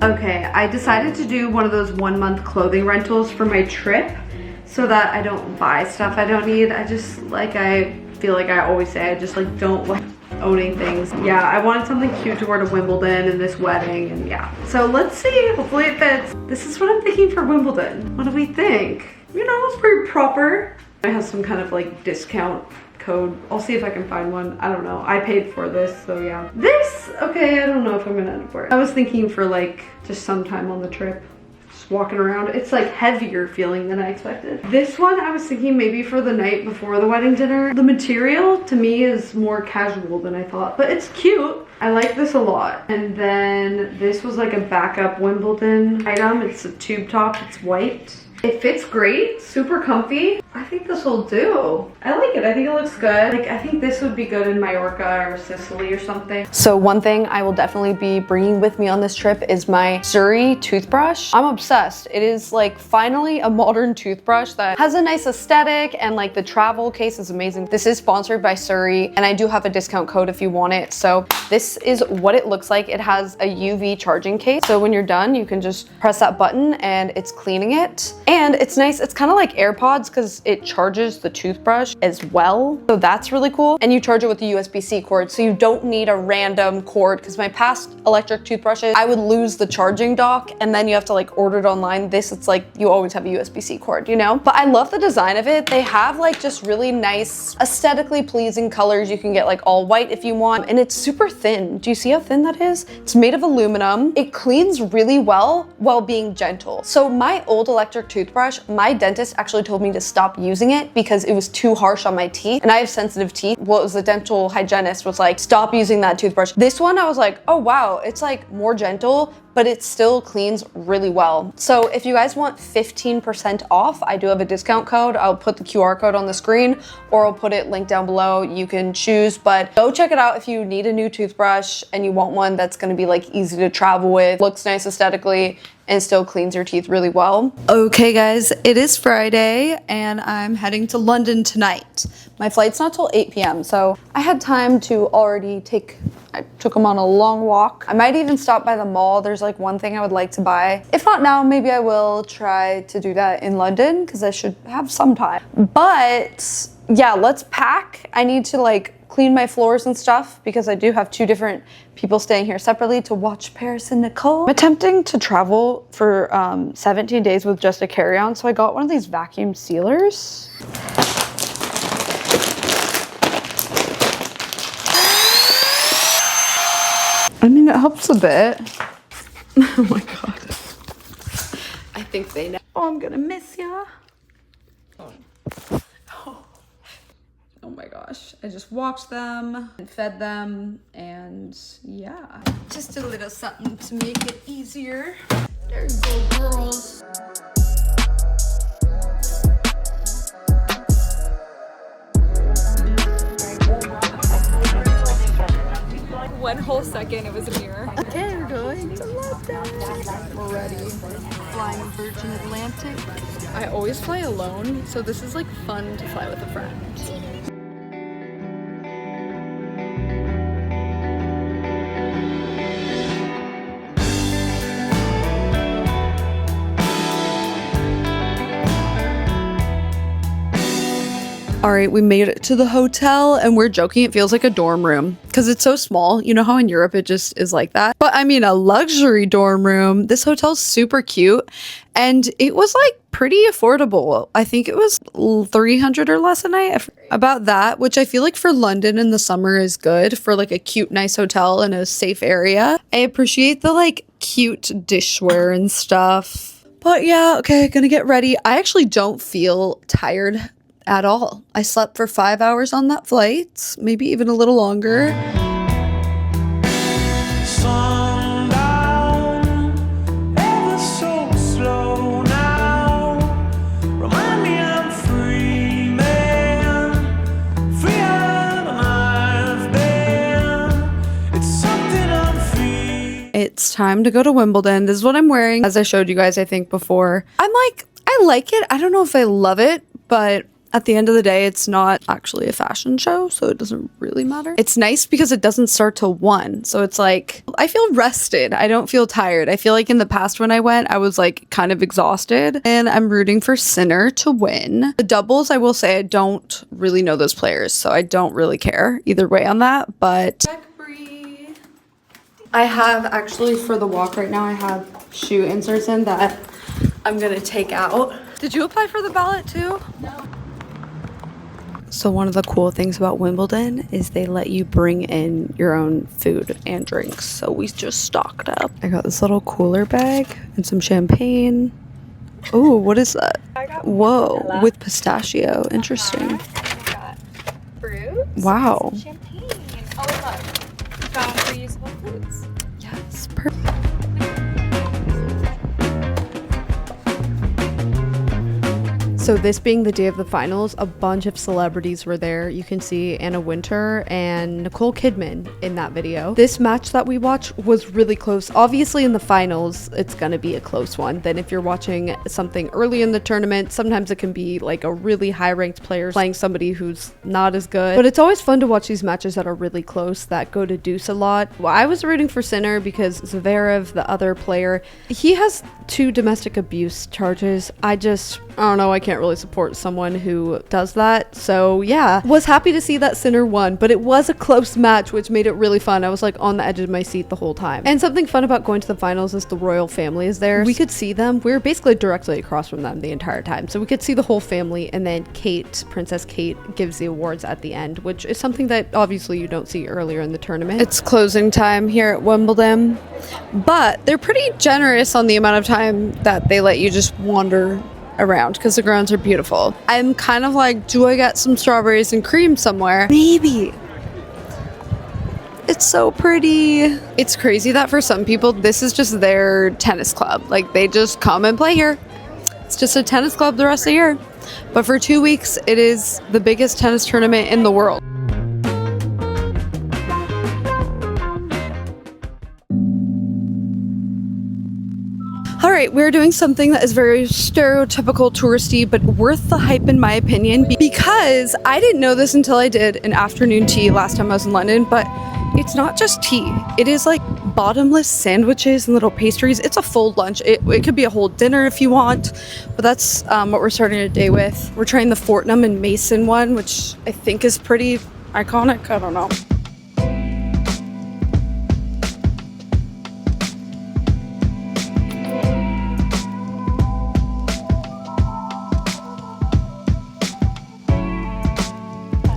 Okay, I decided to do one of those 1-month clothing rentals for my trip so that I don't buy stuff I don't need. I feel like I always say, I just like don't like owning things. Yeah, I wanted something cute to wear to Wimbledon and this wedding, and yeah. So let's see, hopefully it fits. This is what I'm thinking for Wimbledon. What do we think? You know, it's pretty proper. I have some kind of like discount code. I'll see if I can find one. I don't know. I paid for this, so yeah. This, okay, I don't know if I'm gonna end up wearing it. I was thinking for like just sometime on the trip. Just walking around. It's like heavier feeling than I expected. This one I was thinking maybe for the night before the wedding dinner. The material to me is more casual than I thought, but it's cute. I like this a lot. And then this was like a backup Wimbledon item. It's a tube top, it's white. It fits great, super comfy. I think this will do. I like it, I think it looks good. Like, I think this would be good in Mallorca or Sicily or something. So one thing I will definitely be bringing with me on this trip is my Surrey toothbrush. I'm obsessed. It is like finally a modern toothbrush that has a nice aesthetic, and like the travel case is amazing. This is sponsored by Surrey, and I do have a discount code if you want it. So this is what it looks like. It has a UV charging case. So when you're done, you can just press that button and it's cleaning it. And it's nice, it's kind of like AirPods because it charges the toothbrush as well. So that's really cool. And you charge it with the USB-C cord, so you don't need a random cord, because my past electric toothbrushes, I would lose the charging dock and then you have to like order it online. This, it's like you always have a USB-C cord, you know? But I love the design of it. They have like just really nice, aesthetically pleasing colors. You can get like all white if you want, and it's super thin. Do you see how thin that is? It's made of aluminum. It cleans really well while being gentle. So my old electric toothbrush, my dentist actually told me to stop using it because it was too harsh on my teeth, and I have sensitive teeth. Well, it was the dental hygienist was like, stop using that toothbrush. This one, I was like, oh wow, it's like more gentle, but it still cleans really well. So if you guys want 15% off, I do have a discount code. I'll put the QR code on the screen, or I'll put it linked down below. You can choose, but go check it out if you need a new toothbrush and you want one that's gonna be like easy to travel with, looks nice aesthetically, and still cleans your teeth really well. Okay guys, it is Friday and I'm heading to London tonight. My flight's not till 8 p.m. so I had time to already I took them on a long walk. I might even stop by the mall. There's like one thing I would like to buy. If not now, maybe I will try to do that in London because I should have some time. But yeah, let's pack. I need to like clean my floors and stuff because I do have 2 different people staying here separately to watch Paris and Nicole. I'm attempting to travel for 17 days with just a carry-on, so I got one of these vacuum sealers. I mean, it helps a bit. Oh my god. I think they know. Oh, I'm gonna miss ya. Oh my gosh, I just walked them and fed them, and yeah. Just a little something to make it easier. There you go, girls. One whole second, it was a mirror. Okay, we're going to London. We're ready. Flying Virgin Atlantic. I always fly alone, so this is like fun to fly with a friend. All right, we made it to the hotel and we're joking. It feels like a dorm room because it's so small. You know how in Europe it just is like that? But I mean, a luxury dorm room. This hotel's super cute and it was like pretty affordable. I think it was 300 or less a night. About that, which I feel like for London in the summer is good for like a cute, nice hotel in a safe area. I appreciate the like cute dishware and stuff. But yeah, okay, gonna get ready. I actually don't feel tired at all. I slept for 5 hours on that flight, maybe even a little longer. Sundown, ever so slow now. Remind me I'm free man, freer than I've been. It's something I'm free. It's time to go to Wimbledon. This is what I'm wearing, as I showed you guys, I think, before. I like it. I don't know if I love it, but At the end of the day, it's not actually a fashion show, so it doesn't really matter. It's nice because it doesn't start till 1, so it's like, I feel rested. I don't feel tired. I feel like in the past when I went, I was like kind of exhausted, and I'm rooting for Sinner to win. The doubles, I will say I don't really know those players, so I don't really care either way on that, but I have actually for the walk right now, I have shoe inserts in that I'm gonna take out. Did you apply for the ballot too? No. So one of the cool things about Wimbledon is they let you bring in your own food and drinks. So we just stocked up. I got this little cooler bag and some champagne. Oh, what is that? Whoa, with pistachio. Interesting. I got fruits. Wow. Champagne. Oh, look. Found reusable foods. Yes, perfect. So this being the day of the finals, a bunch of celebrities were there. You can see Anna Wintour and Nicole Kidman in that video. This match that we watched was really close. Obviously in the finals, it's gonna be a close one. Then if you're watching something early in the tournament, sometimes it can be like a really high ranked player playing somebody who's not as good. But it's always fun to watch these matches that are really close, that go to deuce a lot. Well, I was rooting for Sinner because Zverev, the other player, he has 2 domestic abuse charges. I don't know, I can't really support someone who does that. So yeah, was happy to see that Sinner won, but it was a close match, which made it really fun. I was like on the edge of my seat the whole time. And something fun about going to the finals is the royal family is there. We could see them. We were basically directly across from them the entire time. So we could see the whole family, and then Kate, Princess Kate, gives the awards at the end, which is something that obviously you don't see earlier in the tournament. It's closing time here at Wimbledon, but they're pretty generous on the amount of time that they let you just wander around because the grounds are beautiful. I'm kind of like, do I get some strawberries and cream somewhere? Maybe. It's so pretty. It's crazy that for some people, this is just their tennis club. Like they just come and play here. It's just a tennis club the rest of the year. But for 2 weeks, it is the biggest tennis tournament in the world. All right, we're doing something that is very stereotypical touristy, but worth the hype in my opinion, because I didn't know this until I did an afternoon tea last time I was in London, but it's not just tea. It is like bottomless sandwiches and little pastries. It's a full lunch. It could be a whole dinner if you want, but that's what we're starting the day with. We're trying the Fortnum and Mason one, which I think is pretty iconic. I don't know.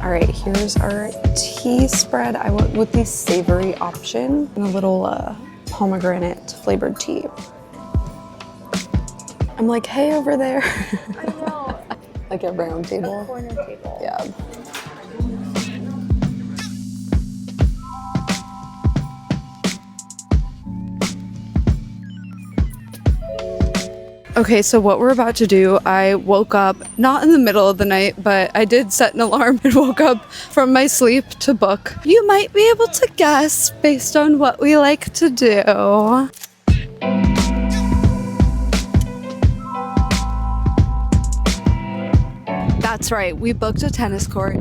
All right, here's our tea spread. I went with the savory option and a little pomegranate flavored tea. I'm like, hey, over there. I know. Like a round table. A corner table. Yeah. Okay, so what we're about to do, I woke up, not in the middle of the night, but I did set an alarm and woke up from my sleep to book. You might be able to guess based on what we like to do. That's right, we booked a tennis court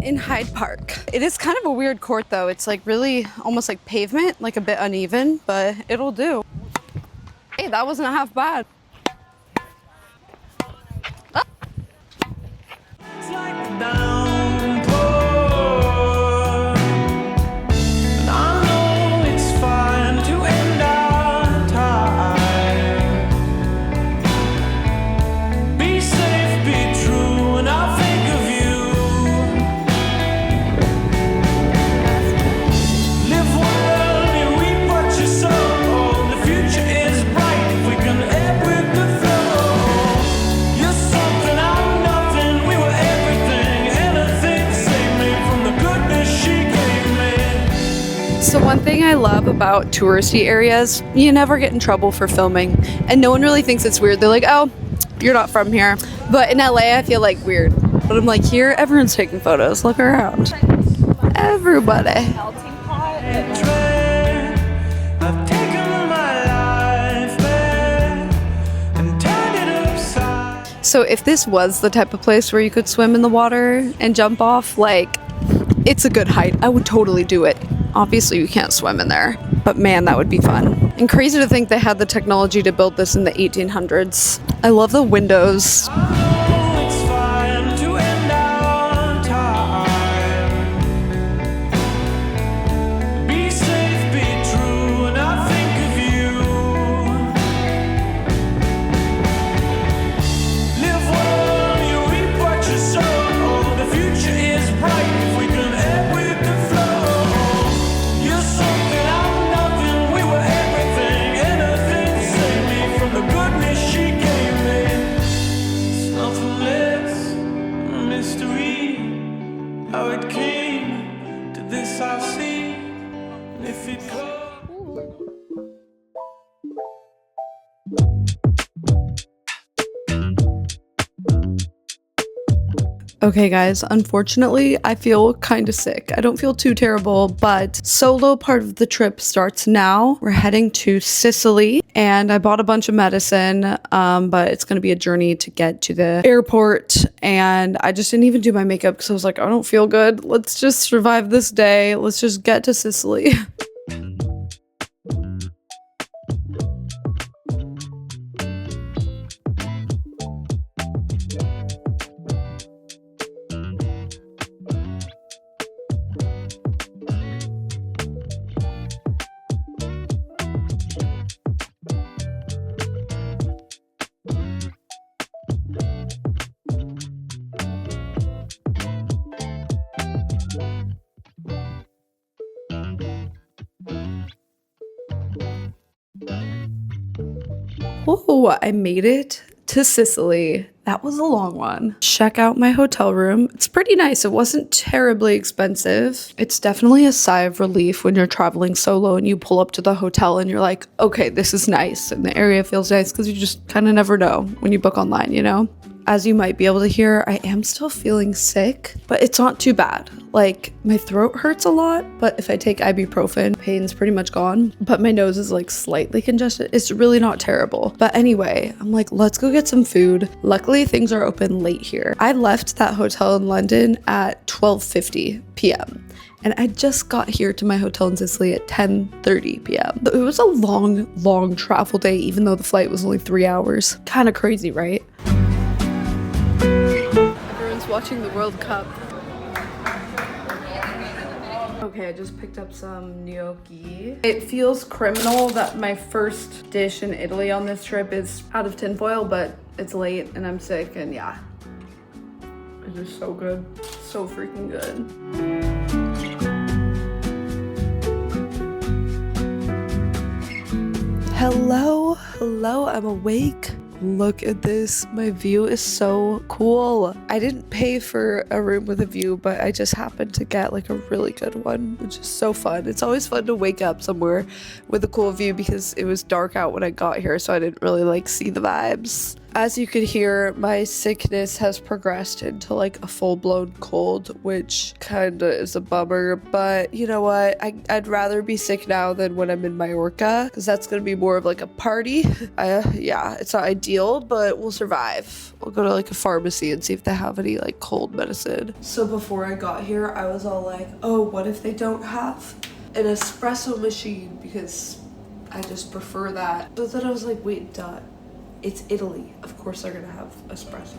in Hyde Park. It is kind of a weird court though. It's like really almost like pavement, like a bit uneven, but it'll do. Hey, that wasn't half bad. It's like a downpour, and I know it's fine to end our time. Be safe, be true, and I'll think of you. Live well, you reap what you sow. The future is bright if we can ebb with the flow. You're something, I'm nothing. We were everything, anything to save me from the goodness she gave me. So one thing I love about touristy areas, you never get in trouble for filming, and no one really thinks it's weird. They're like, oh, you're not from here. But in LA, I feel like weird. But I'm like, here, everyone's taking photos. Look around. Everybody. Melting pot. I've taken my life back and turned it upside. So if this was the type of place where you could swim in the water and jump off, like, it's a good height. I would totally do it. Obviously you can't swim in there, but man, that would be fun. And crazy to think they had the technology to build this in the 1800s. I love the windows. It's fine to end our time. Be safe, be true, and I think of you. Live well, you reap what you sow. Oh, the future is bright if we can ebb with the flow. You're something, I'm nothing, we were everything. Anything to save me from the goodness she gave me. It's nothing less than a mystery. How it came to this I see. And if it goes. Okay guys, unfortunately, I feel kind of sick. I don't feel too terrible, but solo part of the trip starts now. We're heading to Sicily and I bought a bunch of medicine, but it's gonna be a journey to get to the airport, and I just didn't even do my makeup because I was like, I don't feel good. Let's just survive this day. Let's just get to Sicily. Whoa, I made it to Sicily. That was a long one. Check out my hotel room. It's pretty nice. It wasn't terribly expensive. It's definitely a sigh of relief when you're traveling solo and you pull up to the hotel and you're like, okay, this is nice. And the area feels nice because you just kind of never know when you book online, you know? As you might be able to hear, I am still feeling sick, but it's not too bad. Like, my throat hurts a lot, but if I take ibuprofen, pain's pretty much gone. But my nose is like slightly congested. It's really not terrible. But anyway, I'm like, let's go get some food. Luckily, things are open late here. I left that hotel in London at 12:50 p.m. and I just got here to my hotel in Sicily at 10:30 p.m. It was a long travel day, even though the flight was only 3 hours. Kind of crazy, right? Everyone's watching the World Cup. Okay, I just picked up some gnocchi. It feels criminal that my first dish in Italy on this trip is out of tinfoil, but it's late and I'm sick, and yeah. It's just so good. So freaking good. Hello, I'm awake. Look at this. My view is so cool. I didn't pay for a room with a view, but I just happened to get like a really good one, which is so fun. It's always fun to wake up somewhere with a cool view because it was dark out when I got here, so I didn't really like see the vibes. As you could hear, my sickness has progressed into like a full-blown cold, which kind of is a bummer, but you know what? I'd rather be sick now than when I'm in Mallorca, because that's going to be more of like a party. Yeah, it's not ideal, but we'll survive. We'll go to like a pharmacy and see if they have any like cold medicine. So before I got here, I was all like, oh, what if they don't have an espresso machine? Because I just prefer that. So then I was like, wait, duh. It's Italy. Of course they're gonna have espresso.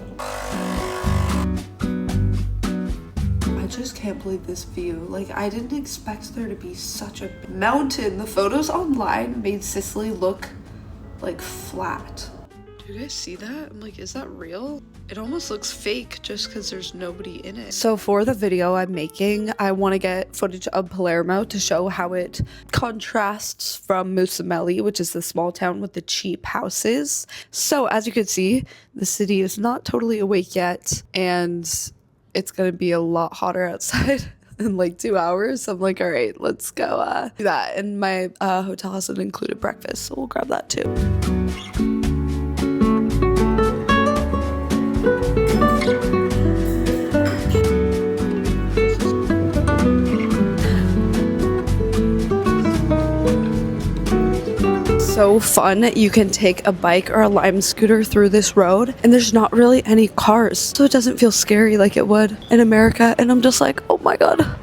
I just can't believe this view. Like, I didn't expect there to be such a mountain. The photos online made Sicily look like flat. Do you guys see that? I'm like, is that real? It almost looks fake just because there's nobody in it. So for the video I'm making, I want to get footage of Palermo to show how it contrasts from Mussomeli, which is the small town with the cheap houses. So as you can see, the city is not totally awake yet, and it's going to be a lot hotter outside in like 2 hours. So I'm like, all right, let's go do that. And my hotel hasn't included breakfast, so we'll grab that too. so fun. You can take a bike or a Lime scooter through this road and there's not really any cars, so it doesn't feel scary like it would in America. And I'm just like, oh my god,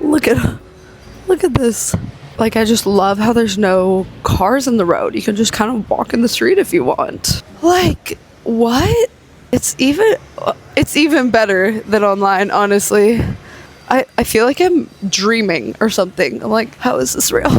look at this. Like, I just love how there's no cars in the road. You can just kind of walk in the street if you want. Like, what? It's even better than online, honestly. I feel like I'm dreaming or something. I'm like, how is this real?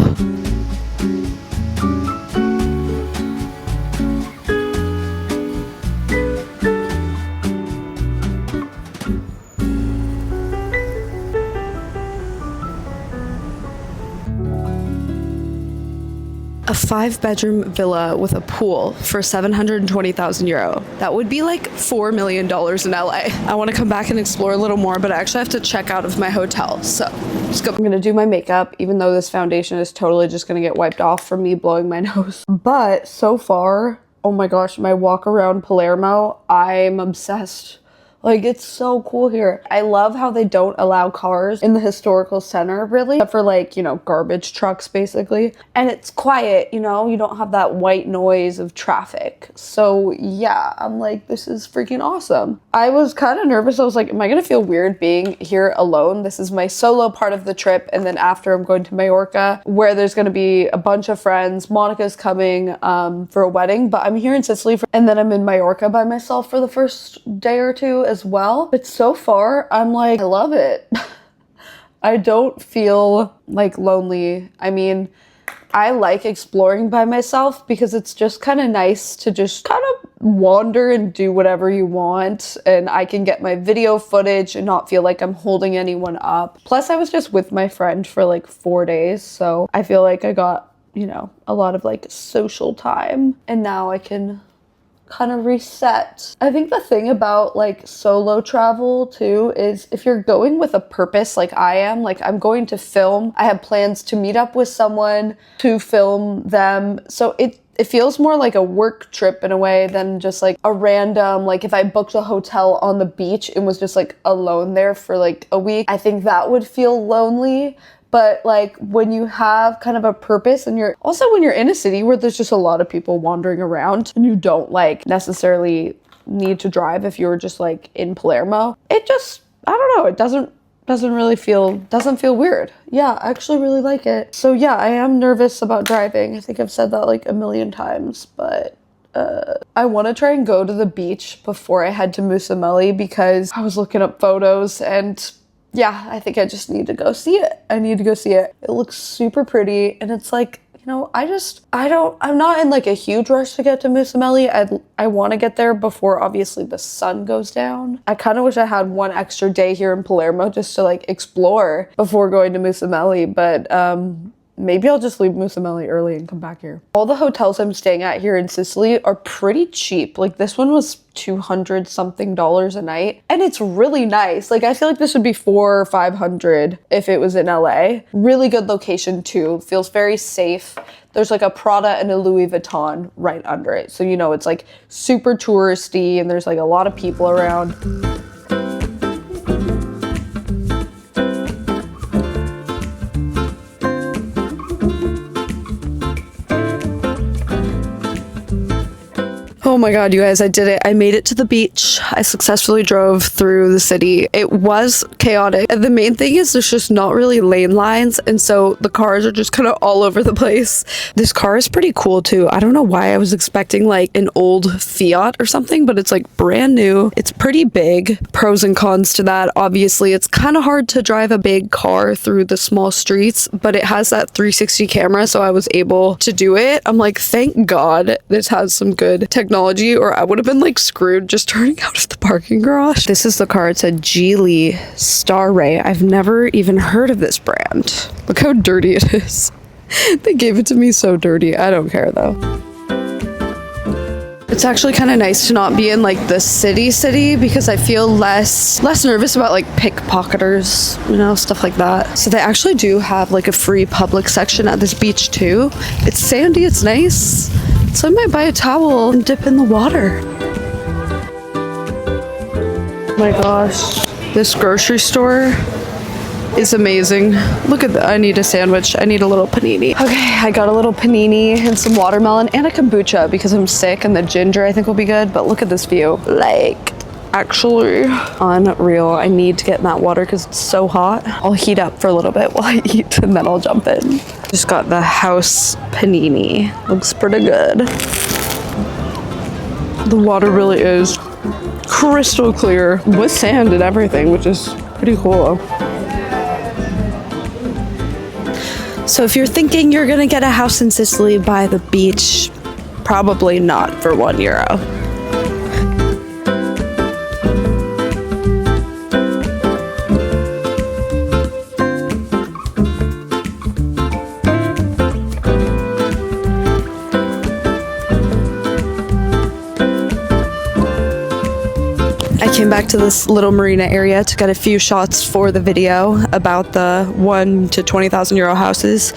A 5-bedroom villa with a pool for 720,000 euro. That would be like $4 million in LA. I want to come back and explore a little more, but I actually have to check out of my hotel. So let's go. I'm going to do my makeup, even though this foundation is totally just going to get wiped off from me blowing my nose. But so far, oh my gosh, my walk around Palermo, I'm obsessed. Like, it's so cool here. I love how they don't allow cars in the historical center, really, except for, like, you know, garbage trucks, basically. And it's quiet, you know? You don't have that white noise of traffic. So, yeah, I'm like, this is freaking awesome. I was kind of nervous. I was like, am I gonna feel weird being here alone? This is my solo part of the trip, and then after I'm going to Mallorca, where there's gonna be a bunch of friends. Monica's coming for a wedding, but I'm here in Sicily, and then I'm in Mallorca by myself for the first day or two as well. But so far, I'm like, I love it. I don't feel like lonely. I mean, I like exploring by myself because it's just kind of nice to just kind of wander and do whatever you want, and I can get my video footage and not feel like I'm holding anyone up. Plus, I was just with my friend for like 4 days, so I feel like I got, you know, a lot of like social time, and now I can kind of reset. I think the thing about like solo travel too is if you're going with a purpose like I am, like I'm going to film, I have plans to meet up with someone to film them, so it feels more like a work trip in a way than just like a random, like if I booked a hotel on the beach and was just like alone there for like a week, I think that would feel lonely. But like when you have kind of a purpose, and you're also, when you're in a city where there's just a lot of people wandering around and you don't like necessarily need to drive if you're just like in Palermo, it just, I don't know, it doesn't feel weird. Yeah, I actually really like it. So yeah, I am nervous about driving. I think I've said that like a million times, but I want to try and go to the beach before I head to Mussomeli because I was looking up photos, and yeah, I think I just need to go see it. I need to go see it. It looks super pretty, and it's like, you know, I'm not in like a huge rush to get to Mussomeli. I want to get there before obviously the sun goes down. I kind of wish I had one extra day here in Palermo just to like explore before going to Mussomeli, but maybe I'll just leave Mussomeli early and come back here. All the hotels I'm staying at here in Sicily are pretty cheap. Like this one was $200 something a night, and it's really nice. Like I feel like this would be $400 or $500 if it was in LA. Really good location too. Feels very safe. There's like a Prada and a Louis Vuitton right under it, so you know it's like super touristy, and there's like a lot of people around. Oh my god, you guys, I did it. I made it to the beach. I successfully drove through the city. It was chaotic. And the main thing is there's just not really lane lines, and so the cars are just kind of all over the place. This car is pretty cool too. I don't know why I was expecting like an old Fiat or something, but it's like brand new. It's pretty big. Pros and cons to that. Obviously, it's kind of hard to drive a big car through the small streets, but it has that 360 camera, so I was able to do it. I'm like, thank God this has some good technology, or I would have been like screwed just turning out of the parking garage. This is the car. It's a Geely Star Ray. I've never even heard of this brand. Look how dirty it is. They gave it to me so dirty. I don't care though. It's actually kind of nice to not be in like the city because I feel less nervous about like pickpocketers, you know, stuff like that. So they actually do have like a free public section at this beach too. It's sandy, it's nice. So I might buy a towel and dip in the water. Oh my gosh, this grocery store is amazing. Look at that. I need a sandwich. I need a little panini. Okay, I got a little panini and some watermelon and a kombucha because I'm sick, and the ginger I think will be good. But look at this view. Like, actually unreal. I need to get in that water because it's so hot. I'll heat up for a little bit while I eat and then I'll jump in. Just got the house panini. Looks pretty good. The water really is crystal clear with sand and everything, which is pretty cool. So if you're thinking you're gonna get a house in Sicily by the beach, probably not for €1. I came back to this little marina area to get a few shots for the video about the €1,000 to €20,000 houses.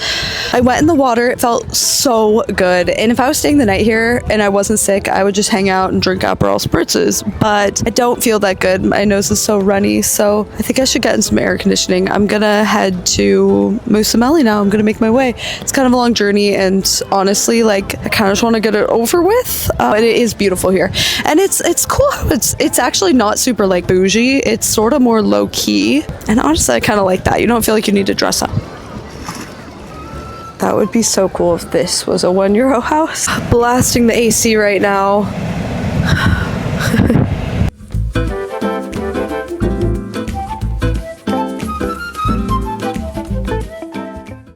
I went in the water. It felt so good. And if I was staying the night here and I wasn't sick, I would just hang out and drink Aperol spritzes. But I don't feel that good. My nose is so runny. So I think I should get in some air conditioning. I'm gonna head to Mussomeli now. I'm gonna make my way. It's kind of a long journey, and honestly, like, I kind of just want to get it over with. But it is beautiful here, and it's cool. It's actually not super like bougie. It's sort of more low key, and honestly I kind of like that. You don't feel like you need to dress up. That would be so cool if this was a €1 house. Blasting the AC right now.